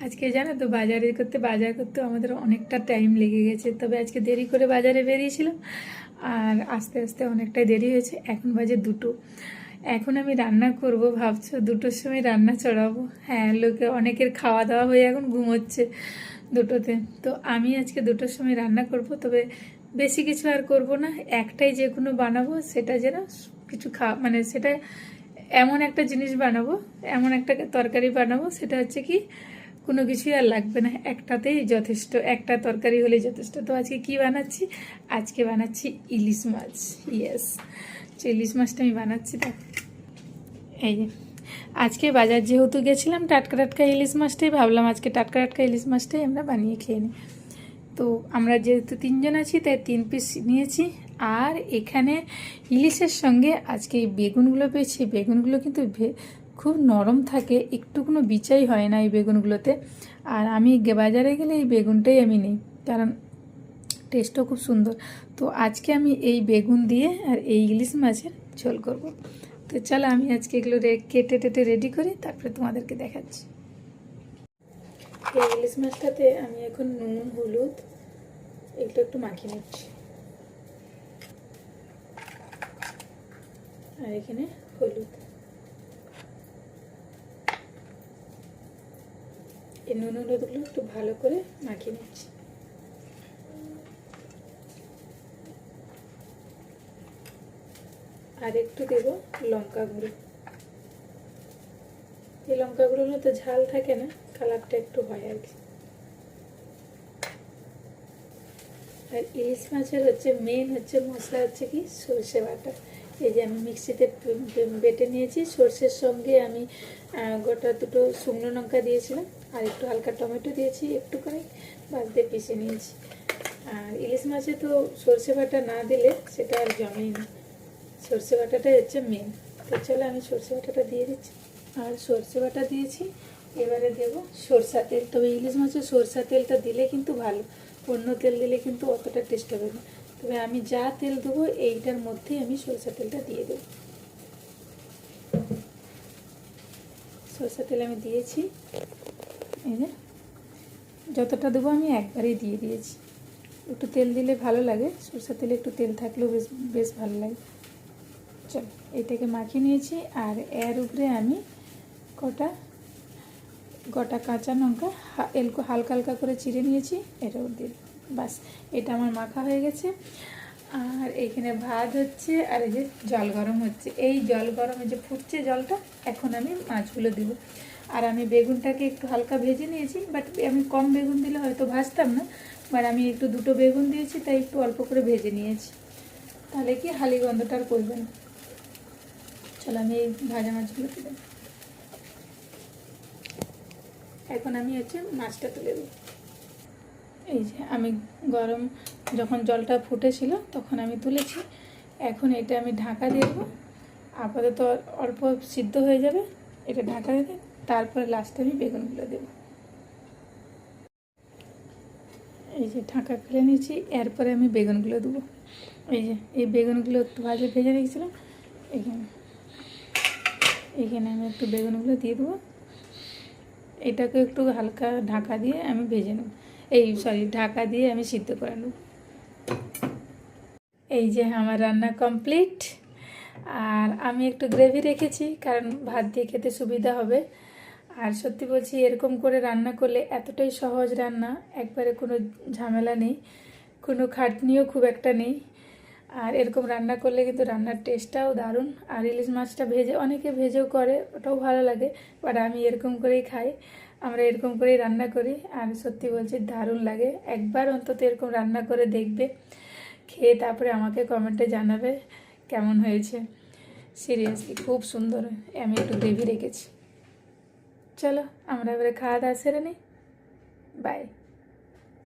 আজকে জানো তো বাজার করতে আমাদের অনেকটা টাইম লেগে গেছে। তবে আজকে দেরি করে বাজারে বেরিয়েছিলাম আর আস্তে আস্তে অনেকটাই দেরি হয়েছে। এখন বাজে 2টো। এখন আমি রান্না করব, ভাবছো 2টোর সময় রান্না চড়াবো? হ্যাঁ, অনেকের খাওয়া দাওয়া হয়ে এখন ঘুমোচ্ছে 2টোতে। তো আমি আজকে 2টোর সময় রান্না করব। তবে বেশি কিছু আর করব না, একটাই যে কোনো বানাবো, সেটা যেন কিছু মানে সেটা এমন একটা জিনিস বানাবো, এমন একটা তরকারি বানাবো, সেটা হচ্ছে কি কোনো কিছুই আর লাগবে না, একটাতেই যথেষ্ট, একটা তরকারি হলেই যথেষ্ট। তো আজকে কি বানাচ্ছি? আজকে বানাচ্ছি ইলিশ মাছ। ইয়েস, ইলিশ মাছটা আমি বানাচ্ছি। দেখ, এই যে আজকে বাজার যেহেতু গেছিলাম, টাটকা টাটকা ইলিশ মাছটাই ভাবলাম আজকে টাটকা টাটকা ইলিশ মাছটাই আমরা বানিয়ে খেয়ে নিই। তো আমরা যেহেতু 3জন আছি তাই 3 পিস নিয়েছি। আর এখানে ইলিশের সঙ্গে আজকে এই বেগুনগুলো পেয়েছি। বেগুনগুলো কিন্তু খুব নরম থাকে, একটু কোনো বিচাই হয় না এই বেগুনগুলোতে। আর আমি বাজারে গেলে এই বেগুনটাই আমি নিই, কারণ টেস্টও খুব সুন্দর। তো আজকে আমি এই বেগুন দিয়ে আর এই ইলিশ মাছের ঝোল করব। তো চলো আমি আজকে এগুলো কেটে টেটে রেডি করি, তারপরে তোমাদেরকে দেখাচ্ছি। এই ইলিশ মাছটাতে আমি এখন নুন, হলুদ এগুলো একটু মাখিয়ে নিচ্ছি। আর এখানে হলুদ, এই নুন হলুদগুলো একটু ভালো করে মাখিয়ে নিচ্ছি। আর একটু দেবো লঙ্কা গুঁড়ো। এই লঙ্কা গুঁড়োগুলো তো ঝাল থাকে না, কালারটা একটু হয় আর কি। আর ইলিশ মাছের মেন মশলা কি সর্ষে বাটা। এই যে আমি মিক্সিতে বেটে নিয়েছি, সর্ষের সঙ্গে আমি গোটা 2টো শুকনো লঙ্কা দিয়েছিলাম আর একটু হালকা টমেটো দিয়েছি, একটু করে বাদ দিয়ে পিষে নিয়েছি। আর ইলিশ মাছে তো সর্ষে বাটা না দিলে সেটা আর জমেই না, সর্ষে বাটাটাই মেন। তো চলো আমি সর্ষে বাটাটা দিয়ে দিচ্ছি। আর সর্ষে বাটা দিয়েছি, এবারে দেবো সরষা তেল। তবে ইলিশ মাছের সরষা তেলটা দিলে কিন্তু ভালো, অন্য তেল দিলে কিন্তু অতটা টেস্ট হবে না। তবে আমি যা তেল দেবো এইটার মধ্যেই আমি সরষা তেলটা দিয়ে দেবো। সরষা তেল আমি দিয়েছি, এই যে যতটা দেবো আমি একবারেই দিয়ে দিয়েছি। একটু তেল দিলে ভালো লাগে, সরষা তেলে একটু তেল থাকলেও বেশ ভালো লাগে। চলো এটাকে মাখিয়ে নিয়েছি। আর এর উপরে আমি গোটা কাঁচা লঙ্কা হালকা হালকা করে চিড়ে নিয়েছি, এটা দিয়ে বাস। এটা আমার মাখা হয়ে গেছে। আর এইখানে ভাত হচ্ছে, আর এই যে জল গরম হচ্ছে। এই জল গরমে যে ফুটছে জলটা, এখন আমি মাছগুলো দেবো। আর আমি বেগুনটাকে একটু হালকা ভেজে নিয়েছি, বাট আমি কম বেগুন দিলে হয়তো ভাজতাম না, বাট আমি একটু 2টো বেগুন দিয়েছি তাই একটু অল্প করে ভেজে নিয়েছি, তাহলে কি হালি গন্ধটা আর করবে না। চলো আমি এই ভাজা মাছগুলো তুলে, এখন আমি মাছটা তুলে দেবো। এই যে আমি যখন জলটা ফুটেছিল তখন আমি তুলেছি। এখন এটা আমি ঢাকা দিয়ে দেবো, আপাতত অল্প সিদ্ধ হয়ে যাবে, এটা ঢাকা দিয়ে তারপরে লাস্টে আমি বেগুনগুলো দেবো। এই যে ঢাকা খুলে নিয়েছি, এরপরে আমি বেগুনগুলো দেবো। এই বেগুনগুলো একটু ভেজে রেখেছিলাম, এখানে আমি একটু বেগুনগুলো দিয়ে দেবো। এটাকে একটু হালকা ঢাকা দিয়ে আমি ভেজে নেব, ঢাকা দিয়ে আমি সিদ্ধ করে নেব। এই যে আমার রান্না কমপ্লিট। আর আমি একটু গ্রেভি রেখেছি, কারণ ভাত দিয়ে খেতে সুবিধা হবে। আর সত্যি বলছি, এরকম করে রান্না করলে এতটাই সহজ রান্না, একবারে কোনো ঝামেলা নেই, কোনো খাটনিও খুব একটা নেই। আর এরকম রান্না করলে কিন্তু রান্নার টেস্টটাও দারুণ। আর ইলিশ মাছটা অনেকে ভেজেও করে, ওটাও ভালো লাগে, বাট আমি এরকম করেই খাই, আমরা এরকম করেই রান্না করি। আর সত্যি বলছি দারুণ লাগে, একবার অন্তত এরকম রান্না করে দেখবে, খেয়ে তারপরে আমাকে কমেন্টে জানাবে কেমন হয়েছে। সিরিয়াসলি খুব সুন্দর। আমি একটু গ্রেভি রেখেছি। চলো আমরা এবারে খাওয়া দাওয়া সেরে নিই। বাই।